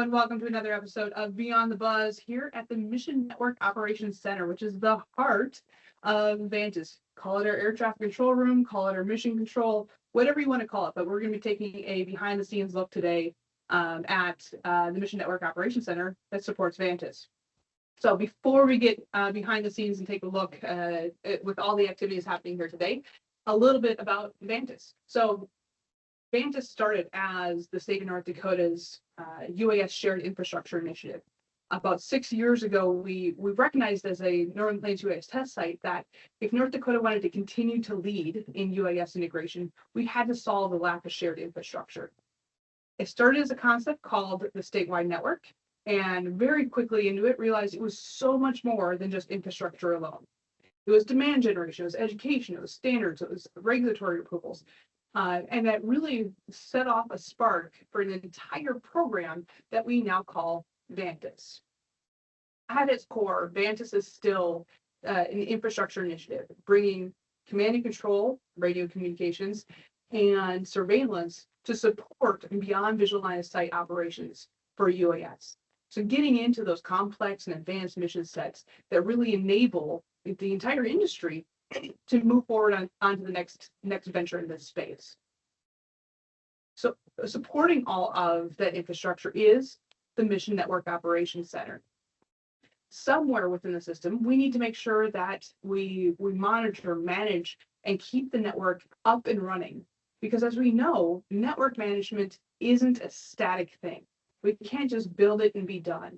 everyone. Welcome to another episode of Beyond the Buzz here at the Mission Network Operations Center, which is the heart of Vantis. Call it our air traffic control room, call it our mission control, whatever you want to call it. But we're going to be taking a behind-the-scenes look today at the Mission Network Operations Center that supports Vantis. So before we get behind the scenes and take a look with all the activities happening here today, a little bit about Vantis. So Vantis started as the state of North Dakota's UAS shared infrastructure initiative. About 6 years ago, we recognized as a Northern Plains UAS test site that if North Dakota wanted to continue to lead in UAS integration, we had to solve the lack of shared infrastructure. It started as a concept called the statewide network, and very quickly into it realized it was so much more than just infrastructure alone. It was demand generation, it was education, it was standards, it was regulatory approvals. And that really set off a spark for an entire program that we now call Vantis. At its core, Vantis is still an infrastructure initiative, bringing command and control, radio communications, and surveillance to support beyond visual line of sight operations for UAS. So getting into those complex and advanced mission sets that really enable the entire industry to move forward onto the next venture in this space. So supporting all of that infrastructure is the Mission Network Operations Center. Somewhere within the system, we need to make sure that we monitor, manage, and keep the network up and running. Because as we know, network management isn't a static thing. We can't just build it and be done,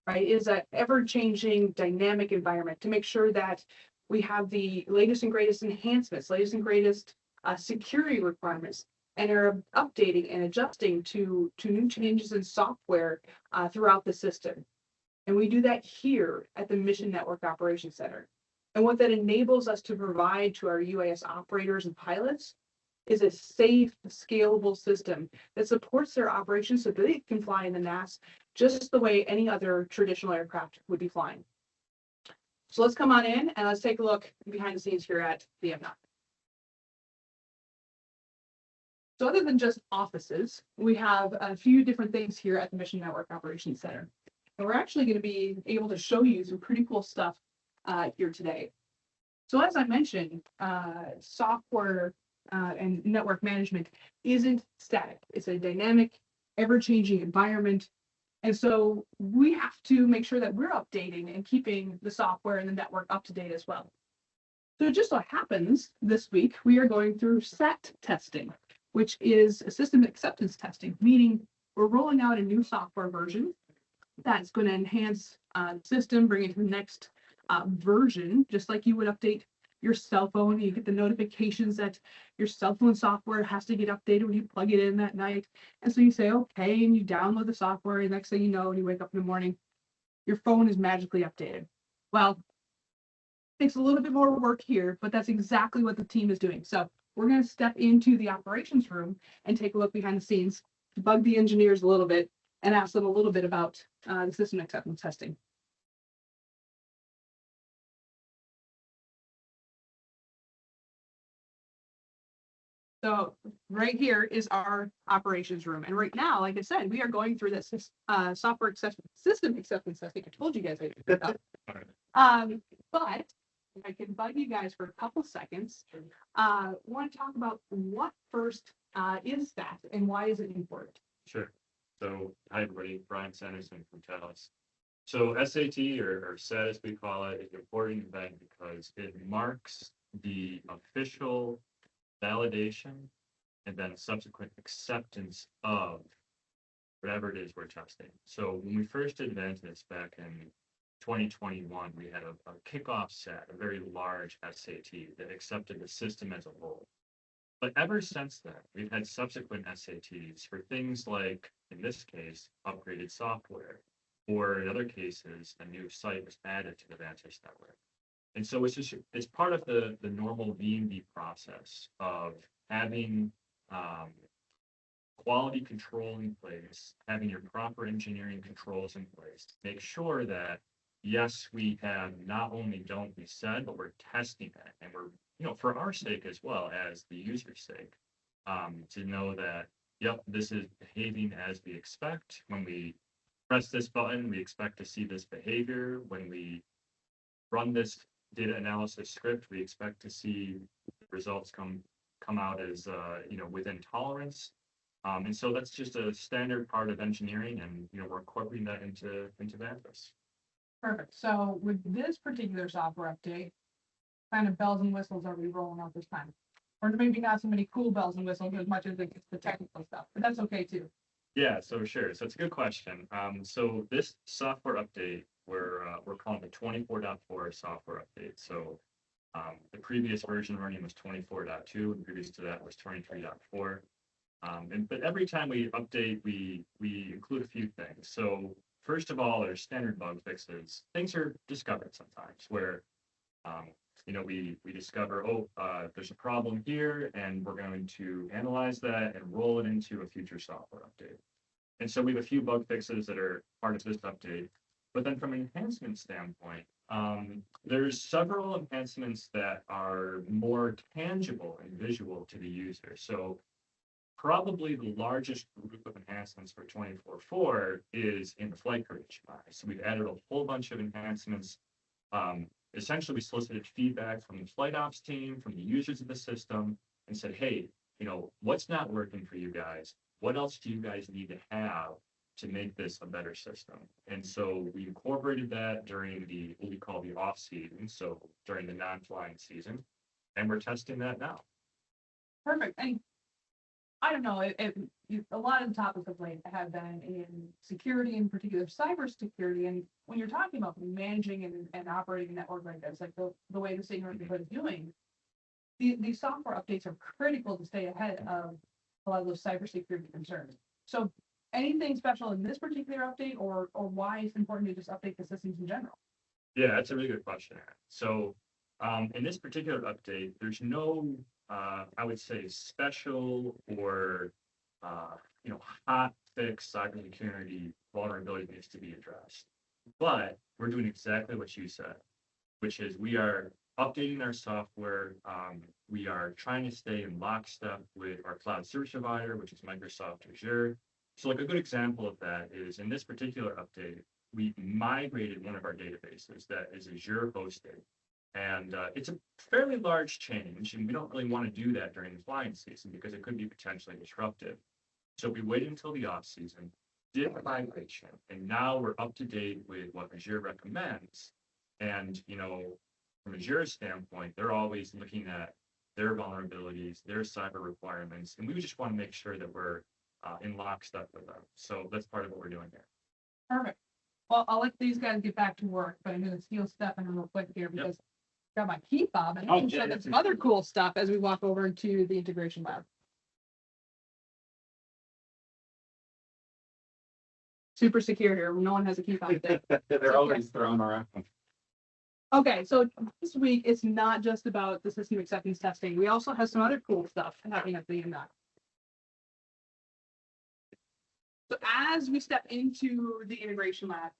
right? It is an ever-changing, dynamic environment to make sure that we have the latest and greatest enhancements, latest and greatest security requirements, and are updating and adjusting to new changes in software throughout the system. And we do that here at the Mission Network Operations Center. And what that enables us to provide to our UAS operators and pilots is a safe, scalable system that supports their operations so that they can fly in the NAS just the way any other traditional aircraft would be flying. So let's come on in and let's take a look behind the scenes here at the MNOC. So other than just offices, we have a few different things here at the Mission Network Operations Center. And we're actually going to be able to show you some pretty cool stuff here today. So as I mentioned, software and network management isn't static. It's a dynamic, ever-changing environment. And so we have to make sure that we're updating and keeping the software and the network up to date as well. So it just so happens this week, we are going through SAT testing, which is a system acceptance testing, meaning we're rolling out a new software version that's going to enhance the system, bring it to the next version, just like you would update your cell phone. You get the notifications that your cell phone software has to get updated when you plug it in that night. And so you say, okay, and you download the software, and next thing you know, when you wake up in the morning, your phone is magically updated. Well, it takes a little bit more work here, but that's exactly what the team is doing. So we're going to step into the operations room and take a look behind the scenes, bug the engineers a little bit, and ask them a little bit about the system acceptance testing. So right here is our operations room. And right now, like I said, we are going through this software system acceptance testing. I told you guys I did that. But if I can bug you guys for a couple seconds, want to talk about what first is that and why is it important? Sure. So hi everybody, Brian Sanderson from Talis. So SAT or SAT as we call it is an important event because it marks the official validation and then subsequent acceptance of whatever it is we're testing. So when we first did Vantis back in 2021, we had a kickoff SAT, a very large SAT that accepted the system as a whole. But ever since then, we've had subsequent SATs for things like, in this case, upgraded software, or in other cases, a new site was added to the Vantis network. And so it's part of the normal V&V process of having quality control in place, having your proper engineering controls in place to make sure that, yes, we have not only don't we said, but we're testing it. And we're, for our sake as well as the user's sake, to know that, yep, this is behaving as we expect when we press this button, we expect to see this behavior. When we run this data analysis script, we expect to see results come out as within tolerance. And so that's just a standard part of engineering, and we're incorporating that into Vantis. Perfect. So with this particular software update, kind of bells and whistles are we rolling out this time? Or maybe not so many cool bells and whistles as much as it's the technical stuff, but that's okay too. Yeah, so sure. So it's a good question. So this software update, we're calling it 24.4 software update. So the previous version running was 24.2, and previous to that was 23.4. But every time we update, we include a few things. So first of all, there's standard bug fixes. Things are discovered sometimes where we discover, there's a problem here, and we're going to analyze that and roll it into a future software update. And so we have a few bug fixes that are part of this update. But then from an enhancement standpoint, there's several enhancements that are more tangible and visual to the user. So probably the largest group of enhancements for 24.4 is in the flight crew HMI. So we've added a whole bunch of enhancements. Essentially, we solicited feedback from the flight ops team, from the users of the system, and said, hey, what's not working for you guys? What else do you guys need to have to make this a better system? And so we incorporated that during what we call the off season, so during the non-flying season, and we're testing that now. Perfect. And I don't know, a lot of the topics of late have been in security, in particular cybersecurity. And when you're talking about managing and operating a network like this, like the way the state is doing, these software updates are critical to stay ahead of a lot of those cybersecurity concerns. So anything special in this particular update, or why it's important to just update the systems in general? Yeah, that's a really good question, Erin. So in this particular update, there's no I would say special or hot fix cybersecurity vulnerability needs to be addressed. But we're doing exactly what you said, which is we are updating our software. We are trying to stay in lockstep with our cloud service provider, which is Microsoft Azure. So like a good example of that is in this particular update, we migrated one of our databases that is Azure hosted. And it's a fairly large change, and we don't really want to do that during the flying season because it could be potentially disruptive. So we waited until the off season, did the migration, and now we're up to date with what Azure recommends. And from Azure's standpoint, they're always looking at their vulnerabilities, their cyber requirements, and we just want to make sure that we're in lockstep with them. So that's part of what we're doing here. Perfect. Well, I'll let these guys get back to work, but I'm going to steal Stefan real quick here because got my key fob and I can show them some other cool stuff as we walk over into the integration lab. Super secure here. No one has a key fob today. They're always thrown around. Okay, so this week it's not just about the system acceptance testing. We also have some other cool stuff happening at the MNOC. So as we step into the integration lab,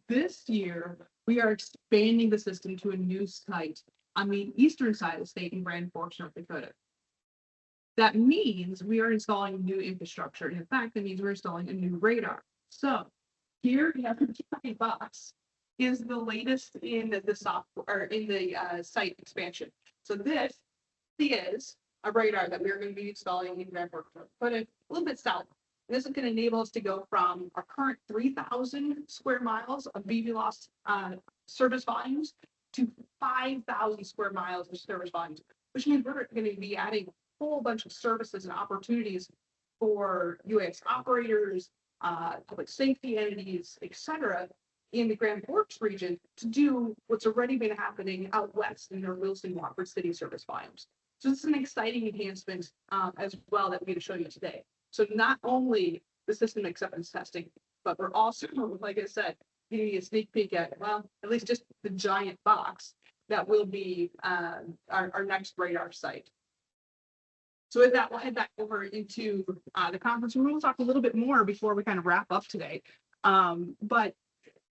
this year we are expanding the system to a new site on the eastern side of the state in Grand Forks, North Dakota. That means we are installing new infrastructure. And in fact, that means we're installing a new radar. So here we have the giant box is the latest in the software or in the site expansion. So this is a radar that we're going to be installing in Grand Forks, North Dakota, a little bit south. This is going to enable us to go from our current 3,000 square miles of BVLOS service volumes to 5,000 square miles of service volumes, which means we're going to be adding a whole bunch of services and opportunities for UAS operators, public safety entities, etc., in the Grand Forks region to do what's already been happening out west in their Wilson, Wofford City service volumes. So this is an exciting enhancement as well that we're going to show you today. So not only the system acceptance testing, but we're also, like I said, giving you a sneak peek at, well, at least just the giant box that will be our next radar site. So with that, we'll head back over into the conference room. We'll talk a little bit more before we kind of wrap up today. But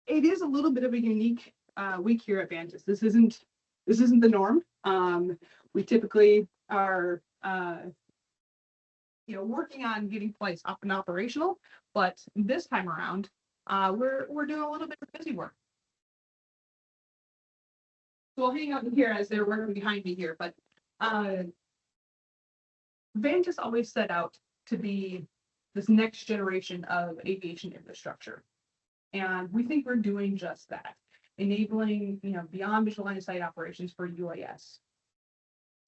it is a little bit of a unique week here at Vantis. This isn't the norm. We typically are working on getting flights up and operational, But this time around, we're doing a little bit of busy work. So I'll hang out in here as they're working behind me here, but Vantis always set out to be this next generation of aviation infrastructure. And we think we're doing just that, enabling, beyond visual line of sight operations for UAS.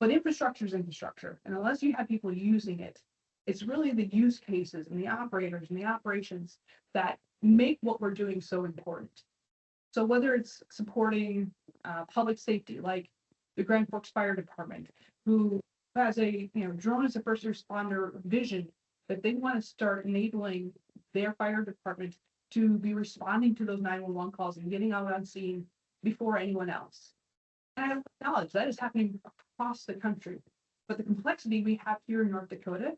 But infrastructure is infrastructure, and unless you have people using it, it's really the use cases and the operators and the operations that make what we're doing so important. So whether it's supporting public safety, like the Grand Forks Fire Department, who has a drone as a first responder vision that they want to start enabling their fire department to be responding to those 911 calls and getting out on scene before anyone else. And I acknowledge that is happening across the country. But the complexity we have here in North Dakota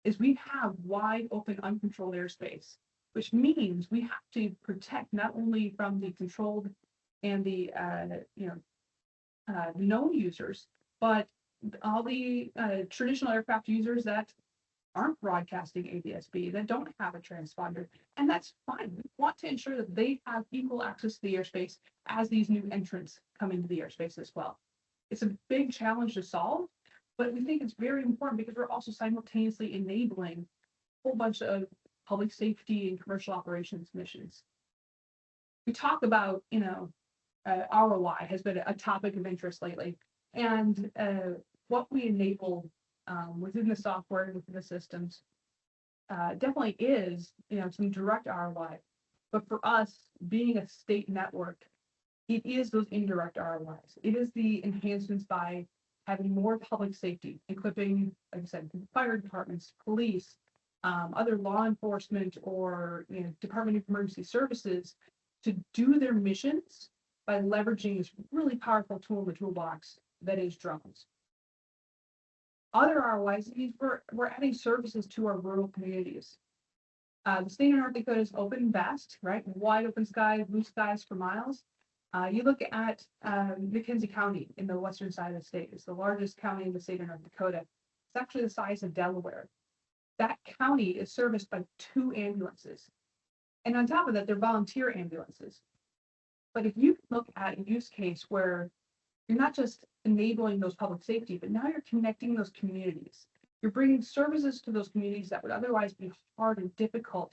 is we have wide open, uncontrolled airspace, which means we have to protect not only from the controlled and the known users, but all the traditional aircraft users that aren't broadcasting ADSB, that don't have a transponder, and that's fine. We want to ensure that they have equal access to the airspace as these new entrants come into the airspace as well. It's a big challenge to solve, but we think it's very important because we're also simultaneously enabling a whole bunch of public safety and commercial operations missions. We talk about, ROI has been a topic of interest lately, and what we enable within the software and within the systems definitely is, some direct ROI. But for us, being a state network, it is those indirect ROIs. It is the enhancements by having more public safety, equipping, like I said, fire departments, police, other law enforcement, or Department of Emergency Services to do their missions by leveraging this really powerful tool in the toolbox that is drones. Other ROIs, we're adding services to our rural communities. The state of North Dakota is open and vast, right? Wide open skies, blue skies for miles. You look at McKenzie County in the western side of the state. It's the largest county in the state of North Dakota. It's actually the size of Delaware. That county is serviced by 2 ambulances. And on top of that, they're volunteer ambulances. But if you look at a use case where you're not just enabling those public safety, but now you're connecting those communities. You're bringing services to those communities that would otherwise be hard and difficult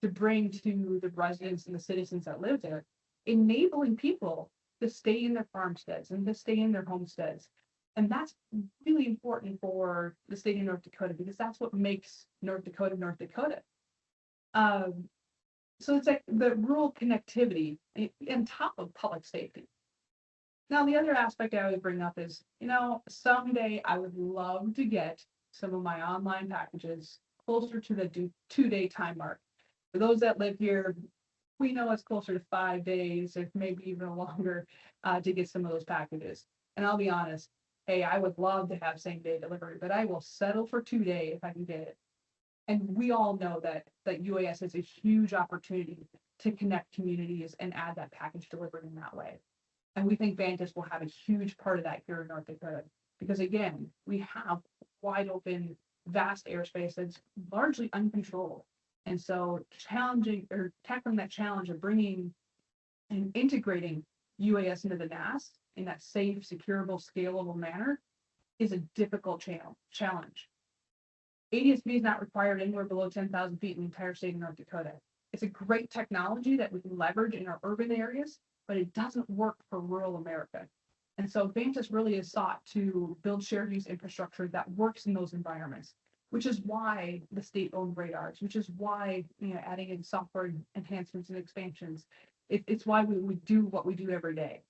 to bring to the residents and the citizens that live there, enabling people to stay in their farmsteads and to stay in their homesteads. And that's really important for the state of North Dakota because that's what makes North Dakota, North Dakota. So it's like the rural connectivity on top of public safety. Now, the other aspect I would bring up is, someday I would love to get some of my online packages closer to the 2-day time mark. For those that live here, we know it's closer to 5 days, or maybe even longer, to get some of those packages. And I'll be honest, hey, I would love to have same-day delivery, but I will settle for 2-day if I can get it. And we all know that UAS is a huge opportunity to connect communities and add that package delivered in that way. And we think Vantis will have a huge part of that here in North Dakota. Because again, we have wide open, vast airspace that's largely uncontrolled. And so tackling that challenge of bringing and integrating UAS into the NAS in that safe, securable, scalable manner is a difficult challenge. ADSB is not required anywhere below 10,000 feet in the entire state of North Dakota. It's a great technology that we can leverage in our urban areas, but it doesn't work for rural America. And so Vantis really has sought to build shared use infrastructure that works in those environments, which is why the state-owned radars, which is why adding in software enhancements and expansions. It's why we do what we do every day.